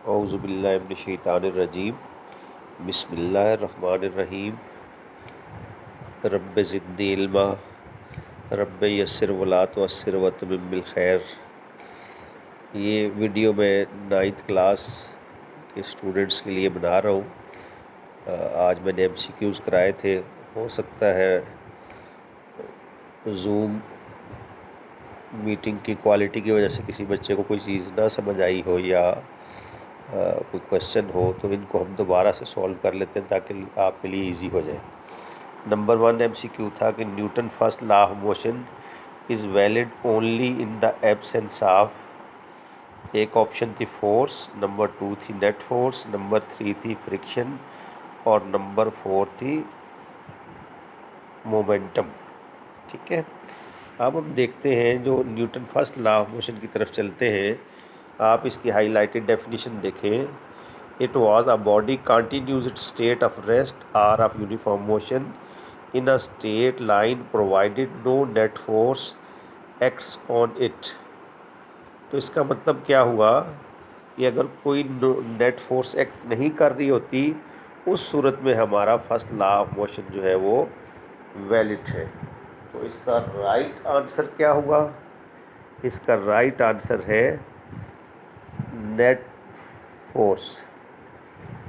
औज़ुबिल्लाहि मिनश्शैतानिर्रजीम बिस्मिल्लाहिर्रहमानिर्रहीम rabbi ज़िदनी इल्मा rabbi यस्सिर वला तुअस्सिर वतमिम bill खैर। ये वीडियो मैं 9th क्लास के स्टूडेंट्स के लिए बना रहा हूँ। आज मैंने MCQs कराए थे। हो सकता है ज़ूम मीटिंग की क्वालिटी की वजह से किसी बच्चे को कोई चीज़ ना समझ आई हो या कोई क्वेश्चन हो, तो इनको हम दोबारा से सॉल्व कर लेते हैं ताकि आपके लिए इजी हो जाए। नंबर 1 MCQ था कि Newton first law of motion is valid only in the absence of. एक ऑप्शन थी फोर्स, नंबर 2 थी नेट फोर्स, नंबर 3 थी फ्रिक्शन और नंबर 4 थी मोमेंटम। ठीक है, अब हम देखते हैं जो Newton first law of motion की तरफ चलते हैं। आप इसकी हाईलाइटेड डेफिनेशन देखें। It was a body continues its state of rest or of uniform motion in a state line provided no net force acts on it. तो इसका मतलब क्या हुआ कि अगर कोई नेट फोर्स एक्ट नहीं कर रही होती, उस सूरत में हमारा फर्स्ट लॉ ऑफ मोशन जो है वो वैलिड है। तो इसका राइट आंसर क्या हुआ? इसका राइट आंसर है नेट फोर्स।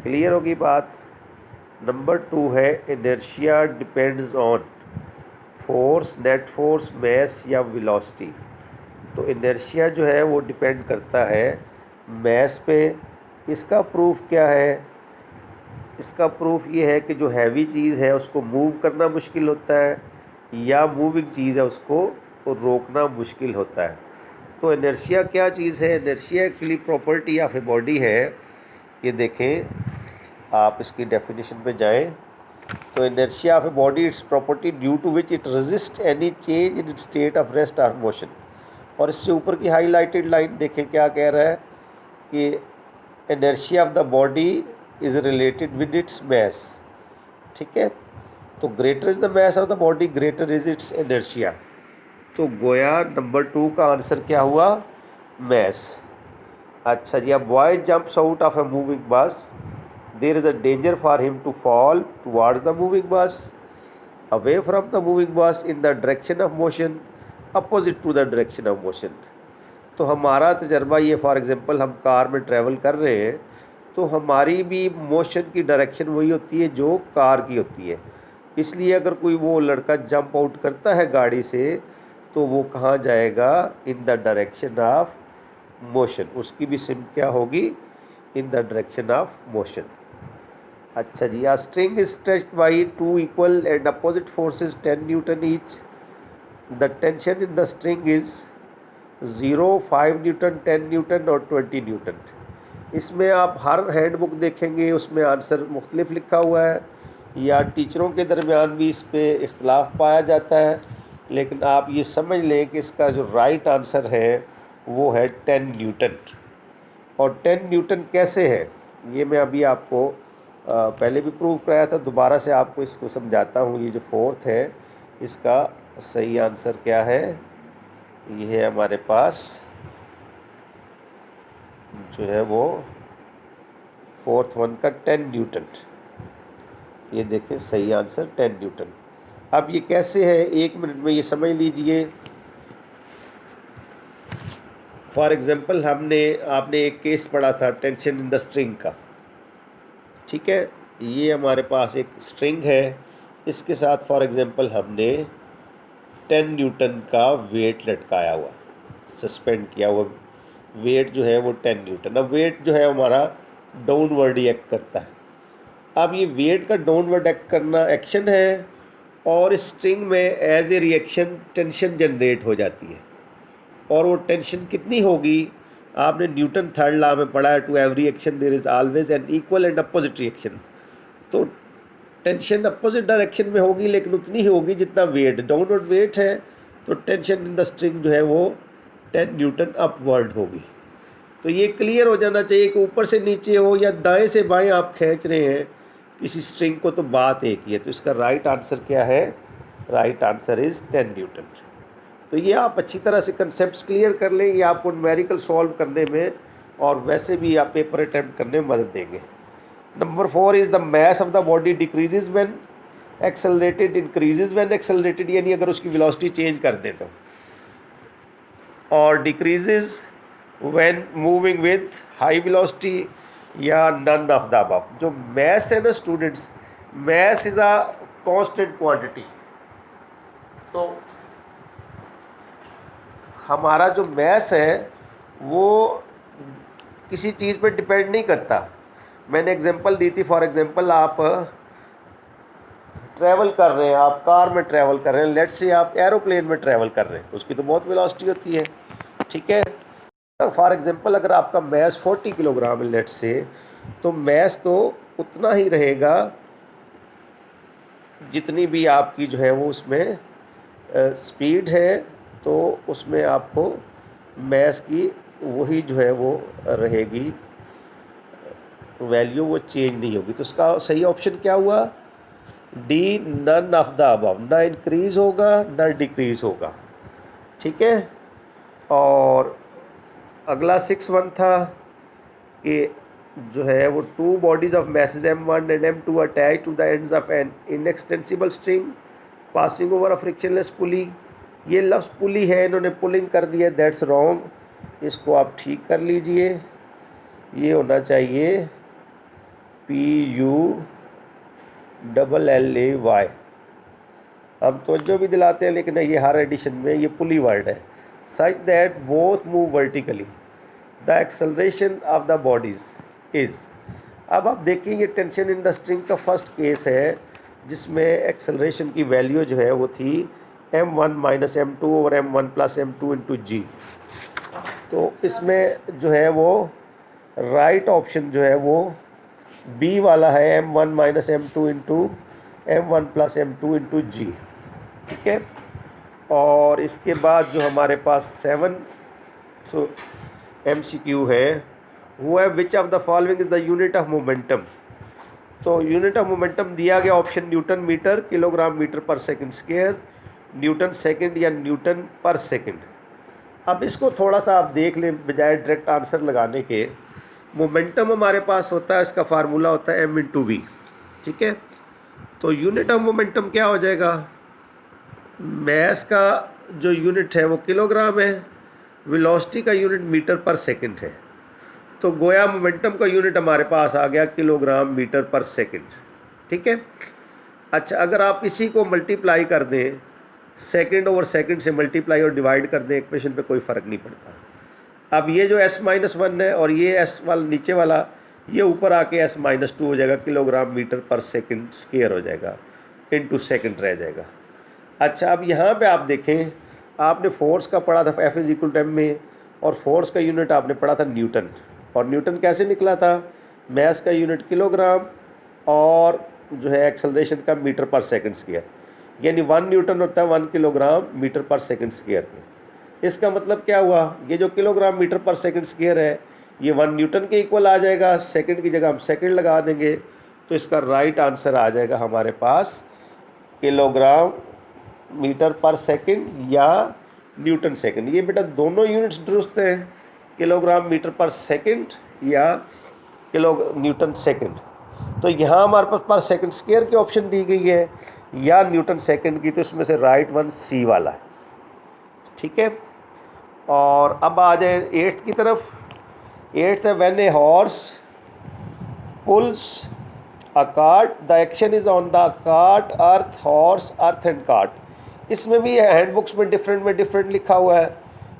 क्लियर होगी बात। नंबर 2 है inertia depends on force, net force, mass या वेलोसिटी। तो इनर्शिया जो है वो डिपेंड करता है मैस पे। इसका प्रूफ क्या है? इसका प्रूफ ये है कि जो हैवी चीज़ है उसको मूव करना मुश्किल होता है या मूविंग चीज़ है उसको रोकना मुश्किल होता है। तो इनर्शिया क्या चीज़ है? Inertia actually property of a body है। ये देखें, आप इसकी डेफिनेशन पे जाएं तो inertia of a body its property due to which it resist any change in its state of rest और मोशन। और इससे ऊपर की हाईलाइटेड लाइन देखें क्या कह रहा है कि inertia of the body is related with its mass. ठीक है, तो greater is the mass of the body, greater is its inertia. तो गोया नंबर 2 का आंसर क्या हुआ? मैस। अच्छा जी, अब boy jumps out of a moving bus, there is a danger for him to fall towards the moving bus, away from the moving bus, in the direction of motion, opposite to the direction of motion. तो हमारा तजर्बा ये, for example हम car में travel कर रहे हैं तो हमारी भी मोशन की डायरेक्शन वही होती है जो कार की होती है। इसलिए अगर कोई वो लड़का जंप आउट करता है गाड़ी से तो वो कहाँ जाएगा? In the direction of motion. उसकी भी सिम क्या होगी? In the direction of motion. अच्छा जी, a string is stretched by 2 equal and opposite forces 10 newton each. The tension in the string is 0, 5 newton, 10 newton और 20 न्यूटन। इसमें आप हर हैंडबुक देखेंगे उसमें आंसर मुख्तलिफ लिखा हुआ है या टीचरों के दरमियान भी इस पर इख्तलाफ पाया जाता है, लेकिन आप ये समझ लें कि इसका जो राइट आंसर है वो है 10 न्यूटन। और 10 न्यूटन कैसे है ये मैं अभी आपको पहले भी प्रूव कराया था, दोबारा से आपको इसको समझाता हूँ। ये जो 4th है इसका सही आंसर क्या है? ये है हमारे पास जो है वो 4th वन का 10 न्यूटन। ये देखें सही आंसर 10 न्यूटन। अब ये कैसे है 1 मिनट में ये समझ लीजिए। फॉर एग्ज़ाम्पल आपने एक केस पढ़ा था टेंशन इन द स्ट्रिंग का। ठीक है, ये हमारे पास एक स्ट्रिंग है, इसके साथ फॉर एग्ज़ाम्पल हमने 10 न्यूटन का वेट लटकाया हुआ, सस्पेंड किया हुआ वेट जो है वो 10 न्यूटन। अब वेट जो है हमारा डाउनवर्ड एक्ट करता है। अब ये वेट का डाउनवर्ड एक्ट करना एक्शन है और इस स्ट्रिंग में as a reaction tension generate हो जाती है। और वो टेंशन कितनी होगी? आपने न्यूटन थर्ड लॉ में पढ़ा है, to every action there is always an equal and opposite reaction. तो टेंशन अपोजिट डायरेक्शन में होगी लेकिन उतनी ही होगी जितना वेट, डाउनवर्ड वेट है तो टेंशन इन द स्ट्रिंग जो है वो 10 न्यूटन अपवर्ड होगी। तो ये क्लियर हो जाना चाहिए कि ऊपर से नीचे हो या दाएं से बाएं आप खींच रहे हैं किसी स्ट्रिंग को, तो बात एक ही है। तो इसका राइट आंसर क्या है? Right answer is 10 Newton. तो ये आप अच्छी तरह से कंसेप्ट क्लियर कर लें, ये आपको न्यूमेरिकल सॉल्व करने में और वैसे भी आप पेपर अटैम्प्ट करने में मदद देंगे। Number 4 is the mass of the body decreases when accelerated, increases when accelerated, यानी अगर उसकी वेलोसिटी चेंज कर दें तो, और decreases when moving with high velocity, या नन ऑफ द अबव। जो मैस है ना students, mass is a constant quantity. तो हमारा जो मैस है वो किसी चीज़ पर डिपेंड नहीं करता। मैंने एग्जांपल दी थी, फॉर एग्जांपल आप ट्रैवल कर रहे हैं, आप कार में ट्रैवल कर रहे हैं, लेट्स से आप एरोप्लेन में ट्रैवल कर रहे हैं, उसकी तो बहुत वेलोसिटी होती है, ठीक है। फॉर एग्जांपल अगर आपका मैस 40 किलोग्राम है लेट्स से, तो मैस तो उतना ही रहेगा जितनी भी आपकी जो है वो उसमें स्पीड है, तो उसमें आपको मैस की वही जो है वो रहेगी वैल्यू, वो चेंज नहीं होगी। तो इसका सही ऑप्शन क्या हुआ? D, none of the above. ना इंक्रीज होगा ना डिक्रीज होगा, ठीक है। और अगला 6(1) था कि जो है वो two bodies of masses M1 and M2 attach to the ends of an inextensible string passing over a frictionless pulley. ये लफ्ज़ पुली है, इन्होंने पुलिंग कर दिया, दैट्स रॉन्ग, इसको आप ठीक कर लीजिए। ये होना चाहिए PULLAY। हम तो जो भी दिलाते हैं, लेकिन ये हर एडिशन में ये पुली वर्ड है। Such that both move vertically the acceleration of the bodies is. अब आप देखेंगे टेंशन इन द स्ट्रिंग का फर्स्ट केस है, जिसमें एक्सेलरेशन की वैल्यू जो है वो थी M1 - M2 और M1 + M2 × G। तो इसमें जो है वो राइट ऑप्शन जो है वो बी वाला है, M1 - M2 × M1 + M2 × G, ठीक है। और इसके बाद जो हमारे पास 7 MCQ है वो है which of the following is the unit of momentum. तो यूनिट ऑफ मोमेंटम दिया गया option newton meter, kilogram meter per second square, newton second या न्यूटन पर सेकंड। अब इसको थोड़ा सा आप देख लें, बजाय डायरेक्ट आंसर लगाने के। मोमेंटम हमारे पास होता है, इसका फार्मूला होता है M × V, ठीक है। तो यूनिट ऑफ मोमेंटम क्या हो जाएगा? मैस का जो यूनिट है वो किलोग्राम है, वेलोसिटी का यूनिट मीटर पर सेकंड है, तो गोया मोमेंटम का यूनिट हमारे पास आ गया किलोग्राम मीटर पर सेकंड, ठीक है। अच्छा, अगर आप इसी को मल्टीप्लाई कर दें, सेकंड ओवर सेकंड से मल्टीप्लाई और डिवाइड कर दें इक्वेशन पे, कोई फ़र्क नहीं पड़ता। अब ये जो S-1 है और ये S वाला नीचे वाला, ये ऊपर आके S-2 हो जाएगा, kilogram meter per second square हो जाएगा, इनटू सेकंड रह जाएगा। अच्छा, अब यहाँ पे आप देखें, आपने फोर्स का पढ़ा था F = m में, और फोर्स का यूनिट आपने पढ़ा था न्यूटन, और न्यूटन कैसे निकला था? मैस का यूनिट किलोग्राम और जो है एक्सेलरेशन का मीटर पर सेकंड स्क्वायर, यानी 1 न्यूटन होता है 1 kilogram meter per second square के। इसका मतलब क्या हुआ? ये जो kilogram meter per second square है ये 1 न्यूटन के इक्वल आ जाएगा, सेकंड की जगह हम सेकंड लगा देंगे, तो इसका राइट आंसर आ जाएगा हमारे पास किलोग्राम मीटर पर सेकंड या न्यूटन सेकंड। ये बेटा दोनों यूनिट्स दुरुस्त हैं, किलोग्राम मीटर पर सेकंड या किलो न्यूटन सेकंड। तो यहाँ हमारे पास पर सेकंड स्क्वायर की ऑप्शन दी गई है या न्यूटन सेकंड की, तो इसमें से राइट वन सी वाला है, ठीक है। और अब आ जाए 8th की तरफ। 8th है when a horse pools a cart the action is on the cart, earth, horse, earth and cart. इसमें भी हैंड बुक्स में डिफरेंट लिखा हुआ है,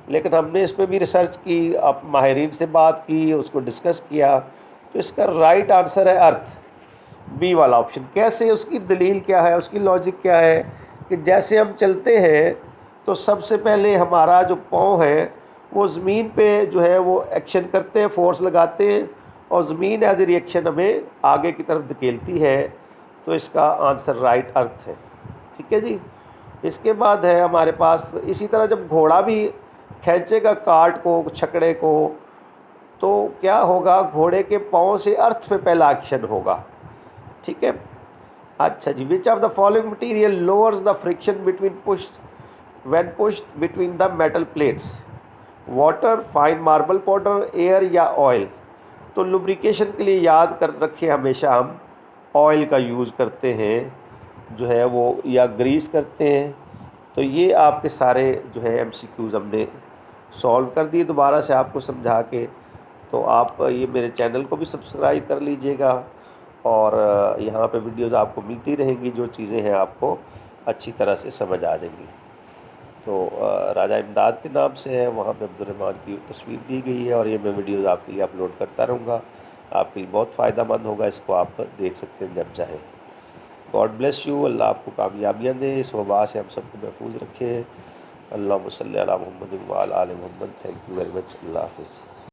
लेकिन हमने इस पर भी रिसर्च की, आप माहिरीन से बात की, उसको डिस्कस किया, तो इसका राइट आंसर है अर्थ, बी वाला ऑप्शन। कैसे? उसकी दलील क्या है, उसकी लॉजिक क्या है कि जैसे हम चलते हैं तो सबसे पहले हमारा जो पाँव है वो ज़मीन पे जो है वो एक्शन करते हैं, फोर्स लगाते हैं, और ज़मीन एज ए रिएक्शन हमें आगे की तरफ धकेलती है, तो इसका आंसर राइट अर्थ है, ठीक है जी। इसके बाद है हमारे पास, इसी तरह जब घोड़ा भी खींचेगा कार्ट को, छकड़े को, तो क्या होगा? घोड़े के पाँव से अर्थ पे पहला एक्शन होगा, ठीक है। अच्छा जी, which of the following material lowers the friction between pushed when pushed between the metal plates. Water, fine marble powder, air या ऑयल। तो लुब्रिकेशन के लिए याद कर रखें, हमेशा हम ऑयल का यूज़ करते हैं जो है वो, या ग्रीस करते हैं। तो ये आपके सारे जो है MCQs हमने सॉल्व कर दिए दोबारा से आपको समझा के। तो आप ये मेरे चैनल को भी सब्सक्राइब कर लीजिएगा, और यहाँ पे वीडियोज़ आपको मिलती रहेंगी, जो चीज़ें हैं आपको अच्छी तरह से समझ आ जाएंगी। तो राजा इमदाद के नाम से है, वहाँ पे अब्दुर्रहमान की तस्वीर दी गई है, और ये मैं वीडियोज़ आपके लिए अपलोड करता रहूँगा। आपके लिए बहुत फ़ायदेमंद होगा, इसको आप देख सकते हैं जब चाहें। गॉड ब्लेस यू, अल्लाह आपको कामयाबियाँ दे, इस वबा से हम सबको महफूज रखे। अल्लाहुम्मा सल्ली अला मुहम्मद व अला आलि Muhammad. Thank you very much. Allah हाफ़िज़।